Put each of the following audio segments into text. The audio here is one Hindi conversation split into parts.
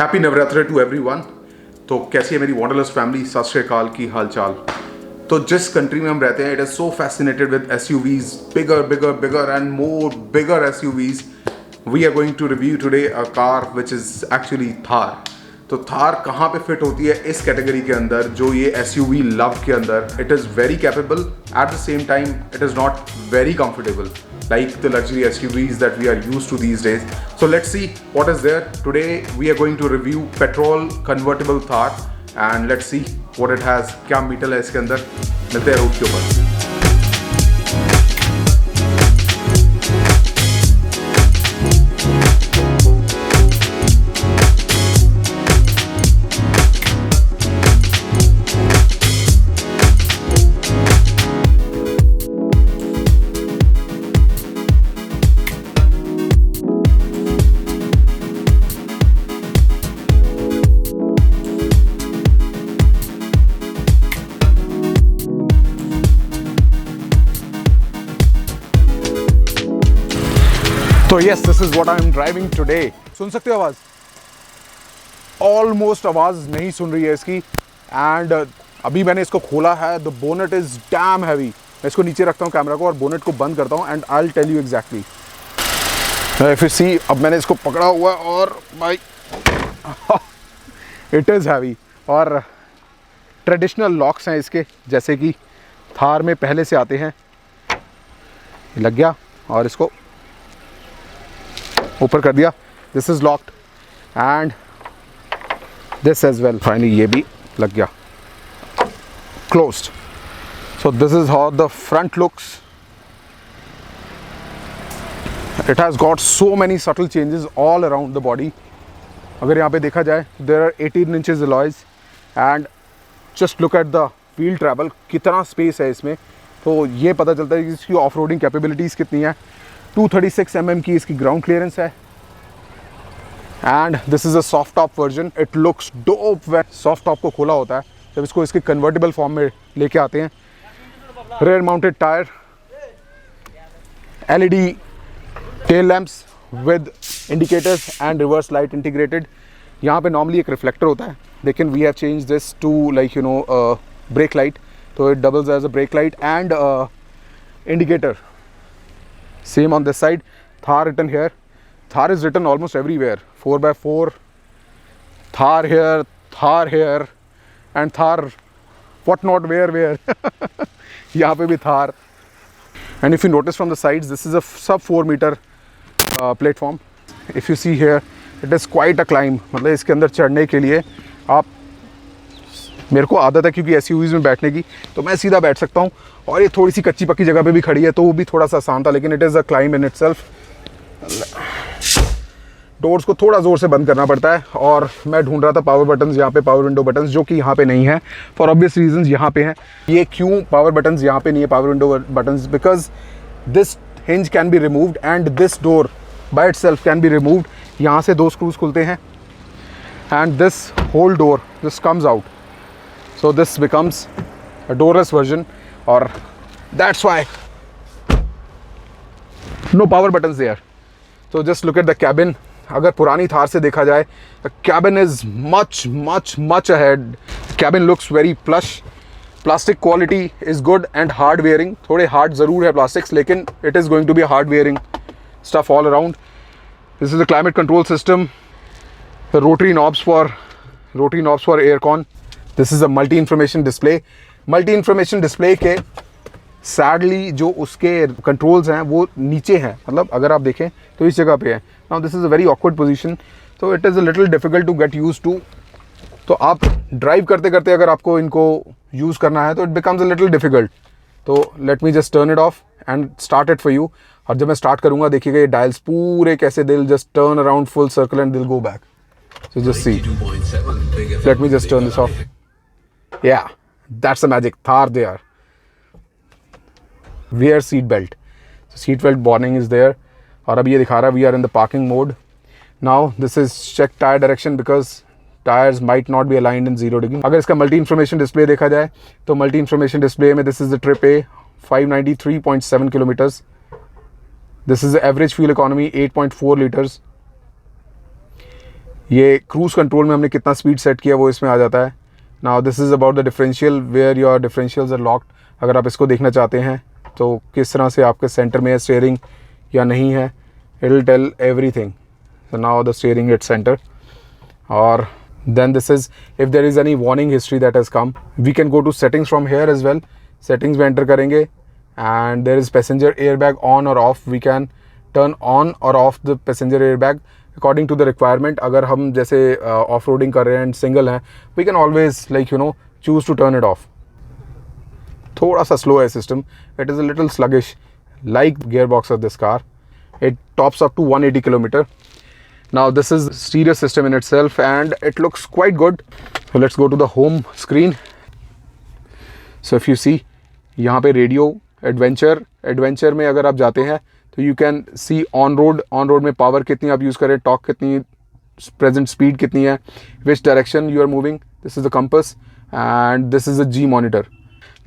Happy Navratra to everyone. तो कैसी है मेरी वॉन्डरलस्ट फैमिली, सत श्री अकाल, की हाल चाल। तो जिस कंट्री में हम रहते हैं, it is so fascinated with SUVs, bigger bigger bigger and more bigger SUVs। We are going to review today a car which is actually Thar. तो थार कहाँ पे फिट होती है इस कैटेगरी के अंदर, जो ये SUV लव के अंदर। It is very capable, at the same time it is not very comfortable like the luxury SUVs that we are used to these days. So let's see what is there. Today we are going to review petrol convertible Thar and let's see what it has. क्या मीटर है इसके अंदर, मिलते हैं रोड के ऊपर। तो yes, this is what I am driving today. सुन सकते हो आवाज़? ऑलमोस्ट आवाज़ नहीं सुन रही है इसकी। एंड अभी मैंने इसको खोला है। The bonnet is dam heavy. मैं इसको नीचे रखता हूँ कैमरा को और बोनेट को बंद करता हूँ and I will tell you exactly. If you see, अब मैंने इसको पकड़ा हुआ है और भाई इट इज़ हैवी। और ट्रेडिशनल लॉक्स हैं इसके, जैसे कि थार में पहले से आते हैं। लग गया और इसको ऊपर कर दिया। This is locked and this as well. Finally ये भी लग गया, closed. So this is how the front looks. It has got so many subtle changes all around the body. अगर यहाँ पे देखा जाए, there are 18 inches alloys and just look at the wheel travel, कितना स्पेस है इसमें। तो ये पता चलता है कि इसकी ऑफ रोडिंग कैपेबिलिटीज़ कितनी है। 236 mm की इसकी ग्राउंड क्लियरेंस है and this is a soft top version. It looks dope when soft top को खोला होता है, जब इसको इसके कन्वर्टेबल फॉर्म में लेके आते हैं। Rear mounted tyre, LED tail lamps with indicators and reverse light integrated. यहाँ पे नॉर्मली एक रिफ्लेक्टर होता है, लेकिन we have change this to like brake light. तो it doubles as a brake light and indicator. Same on this side. Thar written here. Thar is written almost everywhere. 4x4. Thar here, and Thar, what not, where. यहाँ पे भी Thar. And if you notice from the sides, this is a sub 4 meter platform. If you see here, it is quite a climb. मतलब इसके अंदर चढ़ने के लिए आप, मेरे को आदत है क्योंकि SUVs में बैठने की, तो मैं सीधा बैठ सकता हूँ। और ये थोड़ी सी कच्ची पक्की जगह पे भी खड़ी है, तो वो भी थोड़ा सा आसान था, लेकिन it is a climb in itself. Doors को थोड़ा ज़ोर से बंद करना पड़ता है और मैं ढूंढ रहा था पावर बटन्स, यहाँ पे पावर विंडो बटन्स, जो कि यहाँ पे नहीं है फॉर ऑब्वियस रीजंस। यहाँ पे हैं। ये क्यों पावर बटन्स यहाँ पे नहीं है, power window buttons? Because this hinge can be removed and this door by itself can be removed. यहाँ से 2 स्क्रूज खुलते हैं and this whole door this comes out. So this becomes a doorless version, or that's why no power buttons there. So just look at the cabin. अगर पुरानी थार से देखा जाए, the cabin is much ahead. Cabin looks very plush. Plastic quality is good and hard wearing. थोड़े hard ज़रूर है plastics, लेकिन it is going to be a hard wearing stuff all around. This is the climate control system. The rotary knobs for aircon. This is a multi information display. Multi information display के सैडली जो उसके कंट्रोल्स हैं वो नीचे हैं, मतलब अगर आप देखें तो इस जगह पे है। Now this is a very awkward position, तो it is a little difficult to get use to. तो आप ड्राइव करते करते अगर आपको इनको यूज़ करना है तो it becomes a little difficult. तो let me just turn it off and start it for you. और जब मैं स्टार्ट करूँगा, देखिएगा ये डायल्स पूरे कैसे, they'll just turn around full circle and they'll go back. So just see, let me just turn this off. Yeah, that's the magic. Thar there. Wear seat belt. So seat belt warning is there. और अब ये दिखा रहा है we are in the parking mode. Now this is check tire direction because tires might not be aligned in 0 degree. अगर इसका मल्टी इन्फॉर्मेशन डिस्प्ले देखा जाए तो मल्टी इन्फॉर्मेशन डिस्प्ले में this is the trip A 593.7 kilometers. This is the average fuel economy 8.4 liters. ये क्रूज़ कंट्रोल में हमने कितना स्पीड सेट किया वो इसमें आ जाता है। Now this is about the differential where your differentials are locked. अगर आप इसको देखना चाहते हैं तो किस तरह से आपके सेंटर में है स्टीयरिंग या नहीं है, it will tell everything. So now the steering at centre. और then this is if there is any warning history that has come, we can go to settings from here as well. Settings में enter करेंगे and there is passenger airbag on or off. We can turn on or off the passenger airbag according to the requirement. अगर हम जैसे off roading कर रहे हैं and single हैं, we can always like you know choose to turn it off. थोड़ा सा slow है system. It is a little sluggish like gearbox of this car. It tops up to 180 kilometer. Now this is stereo system in itself and it looks quite good. So let's go to the home screen. So if you see यहाँ पे रेडियो एडवेंचर में अगर आप जाते हैं तो you can see on road में पावर कितनी आप यूज़ करें, टॉर्क कितनी, प्रेजेंट स्पीड कितनी है, which direction you are moving, this is the compass and this is the G monitor.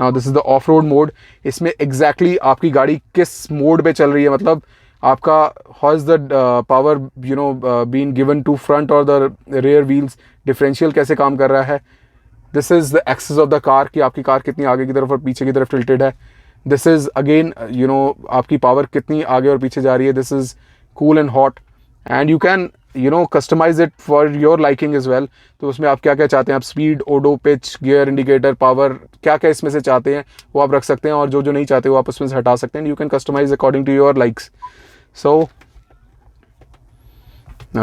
Now this is the off road mode. इसमें एग्जैक्टली आपकी गाड़ी किस मोड पे चल रही है, मतलब आपका how is the power you know been given to front और द रेयर व्हील्स, डिफरेंशियल कैसे काम कर रहा है। This is the access of the car कि आपकी कार कितनी आगे की तरफ और पीछे की तरफ टिल्टेड है। This is again you know आपकी पावर कितनी आगे और पीछे जा रही है। This is cool and hot and you can you know customise it for your liking as well. तो उसमें आप क्या क्या चाहते हैं, आप speed, odo, pitch, gear indicator, power, क्या क्या इसमें से चाहते हैं वो आप रख सकते हैं और जो जो नहीं चाहते वो आप उसमें से हटा सकते हैं। You can customise according to your likes. So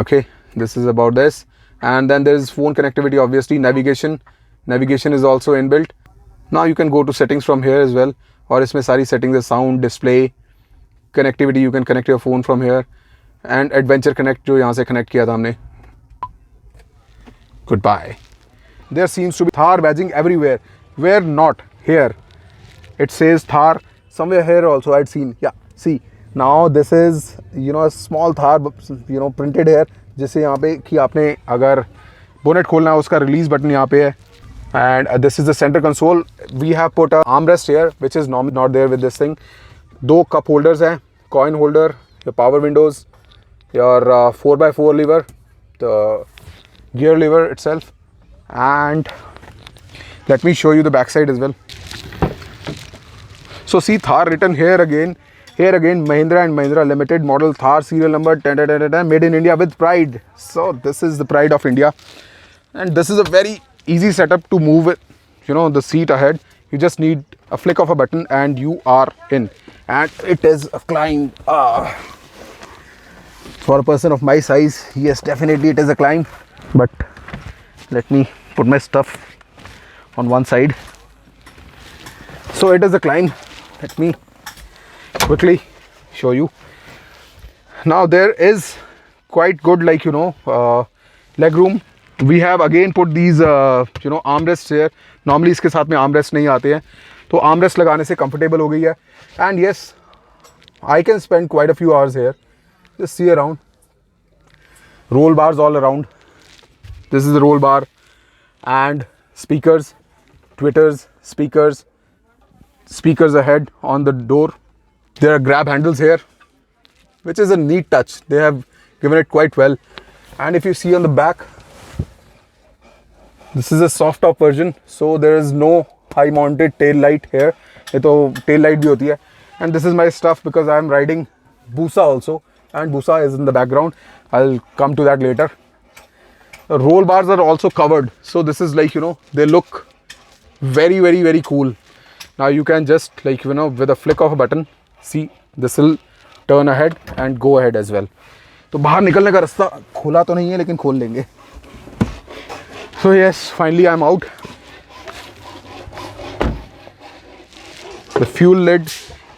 okay, this is about this, and then there is phone connectivity, obviously navigation is also inbuilt. Now you can go to settings from here as well, और इसमें सारी settings है, sound, display, connectivity, you can connect your phone from here, and adventure connect जो यहाँ से connect किया था हमने। Goodbye. There seems to be Thar badging everywhere. Where not? Here it says Thar somewhere here also I'd seen. Yeah, see now this is you know a small Thar you know printed here, जिससे यहाँ पे कि आपने अगर बोनेट खोलना है उसका रिलीज बटन यहाँ पे है। and this is the center console. We have put a armrest here which is normally not there with this thing. दो कप होल्डर्स हैं, coin holder, your power windows, your 4x4 lever, the gear lever itself, and let me show you the back side as well. So see Thar written here again Mahindra and Mahindra limited model Thar serial number 10 made in India with pride. So this is the pride of India, and this is a very easy setup to move it, you know, the seat ahead. You just need a flick of a button and you are in, and it is a climb. For a person of my size, yes, definitely it is a climb, but let me put my stuff on one side. So it is a climb. Let me quickly show you. Now there is quite good like you know leg room. We have again put these you know armrests here. Normally इसके साथ में armrest नहीं आते हैं, तो armrest लगाने से comfortable हो गई है। And yes, I can spend quite a few hours here. Just see around. Roll bars all around. This is the roll bar and speakers, tweeters, speakers ahead on the door. There are grab handles here, which is a neat touch. They have given it quite well. And if you see on the back, this is a soft top version, so there is no high mounted tail light here. ये तो tail light भी होती है. And this is my stuff because I am riding Busa also, and Busa is in the background. I'll come to that later. The roll bars are also covered, so this is like you know they look very very very cool. Now you can just like you know with a flick of a button, see this will turn ahead and go ahead as well. तो बाहर निकलने का रास्ता खोला तो नहीं है लेकिन खोल लेंगे. So yes, finally I'm out. The fuel lid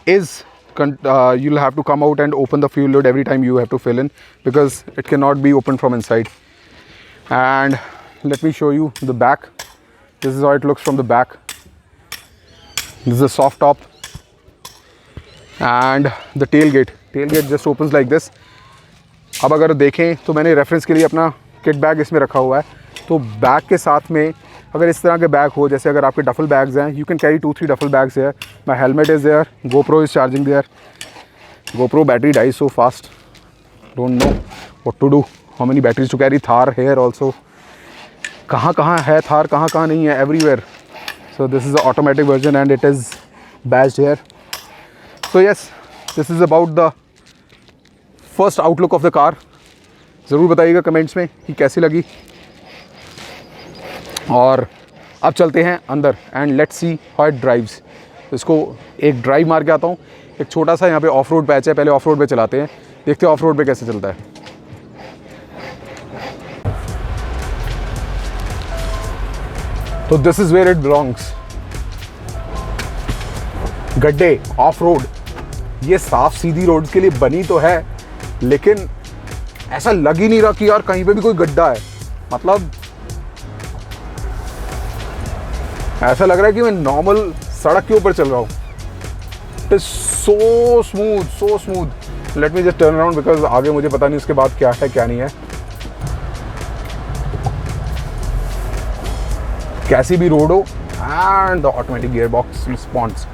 is you'll have to come out and open the fuel lid every time you have to fill in because it cannot be opened from inside. And let me show you the back. This is how it looks from the back. This is a soft top and the tailgate just opens like this. अब अगर देखें तो मैंने रेफरेंस के लिए अपना किट बैग इसमें रखा हुआ है, तो बैग के साथ में अगर इस तरह के बैग हो, जैसे अगर आपके डफल बैग्स हैं, you can carry 2-3 duffel bags here. My helmet is there, GoPro is charging there. GoPro battery dies so fast, don't know what to do how many batteries to carry, Thar here also, कहाँ कहाँ है थार, कहाँ कहाँ नहीं है, everywhere. So this is the automatic version and it is badged here. So yes, this is about the first outlook of the car. ज़रूर बताइएगा कमेंट्स में कि कैसी लगी. और अब चलते हैं अंदर and let's see how it drives. इसको एक ड्राइव मार के आता हूँ. एक छोटा सा यहाँ पे ऑफ रोड पैच है, पहले ऑफ रोड पे चलाते हैं, देखते हैं ऑफ रोड पे कैसे चलता है. तो this is where it belongs. गड्ढे, ऑफ रोड, ये साफ सीधी रोड के लिए बनी तो है, लेकिन ऐसा लग ही नहीं रहा कि यार कहीं पे भी कोई गड्ढा है. मतलब ऐसा लग रहा है कि मैं नॉर्मल सड़क के ऊपर चल रहा हूँ. It is so smooth, so smooth. Late me just turn around because आगे मुझे पता नहीं उसके बाद क्या है क्या नहीं है. कैसी भी रोड हो and the automatic gear box response.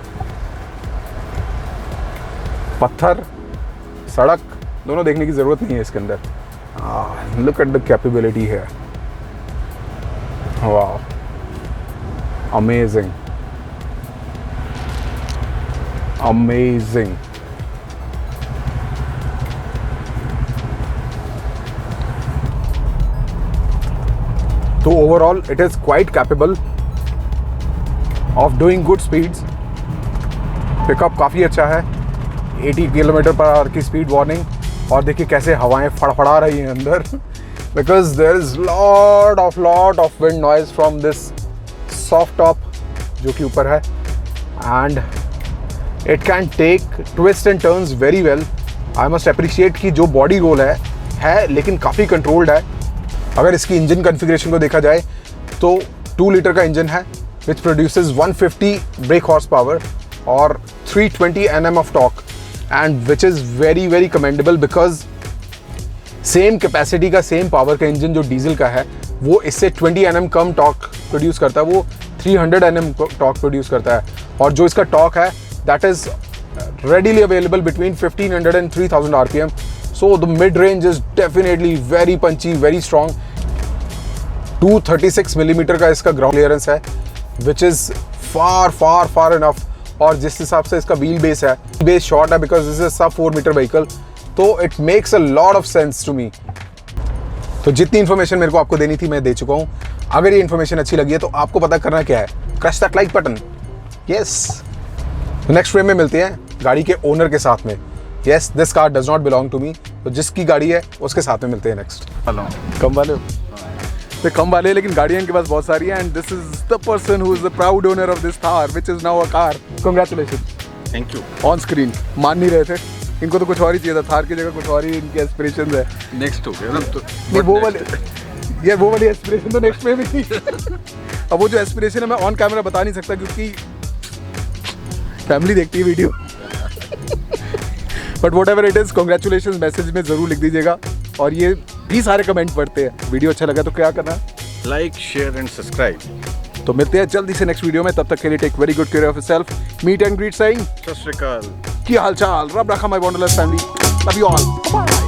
पत्थर, सड़क दोनों देखने की ज़रूरत नहीं है इसके अंदर. लुक एट द कैपेबिलिटी है. वाह, amazing, amazing. So overall it is quite capable of doing good speeds. Pickup काफ़ी अच्छा है, 80 km/h की स्पीड वार्निंग. और देखिए कैसे हवाएं फड़फड़ा रही हैं अंदर, because there is lot of wind noise from this soft top जो कि ऊपर है. And it can take twist and turns very well. I must appreciate कि जो बॉडी रोल है लेकिन काफ़ी कंट्रोल्ड है. अगर इसकी इंजन कॉन्फ़िगरेशन को देखा जाए तो 2 लीटर का इंजन है which produces 150 break horse power और 320 Nm of torque, and which is very very commendable because same capacity का, सेम पावर का इंजन जो डीजल का है वो इससे 20 Nm कम टॉर्क प्रोड्यूस करता है, वो 300 Nm टॉर्क प्रोड्यूस करता है. और जो इसका टॉर्क है that is readily available between 1500 and 3000 RPM. So the mid range is definitely very punchy, very strong. 236 mm का इसका ग्राउंड क्लियरेंस है which is far enough. और जिस हिसाब से इसका व्हील बेस है, बेस शॉर्ट है because this is sub 4 metre vehicle, तो it makes a lot of sense to me. तो जितनी इन्फॉर्मेशन मेरे को आपको देनी थी मैं दे चुका हूँ. अगर ये इन्फॉर्मेशन अच्छी लगी है तो आपको पता करना क्या है, crush that like button. Yes, next frame में मिलते हैं गाड़ी के ओनर के साथ में. Yes, this car does not belong to me. तो जिसकी गाड़ी है उसके साथ में मिलते हैं नेक्स्ट. कम वाले हो तो कम वाले, लेकिन गाड़ियाँ इनके पास बहुत सारी हैं. And this is the person who is the proud owner of this Thar which is now a car. Congratulation. Thank you. On screen मान नहीं रहे थे, इनको तो कुछ और ही चाहिए था, थार की जगह कुछ और ही इनकी एस्पिरेशन है. नेक्स्ट हो गया तो नहीं, वो वाली एस्पिरेशन तो नेक्स्ट में भी थी. अब वो जो एस्पिरेशन है मैं ऑन कैमरा बता नहीं सकता क्योंकि फैमिली देखती है video. But what ever it is, congratulation message में ज़रूर लिख दीजिएगा. और ये भी सारे कमेंट पढ़ते हैं. वीडियो अच्छा लगा तो क्या करना है, लाइक, शेयर एंड सब्सक्राइब. तो मिलते हैं जल्दी से नेक्स्ट वीडियो में. तब तक के लिए take very good care of yourself. Meet and greet saying Sat Shri Akal. की हाल चाल, रब रखा my wanderlust family. Love you all. Bye.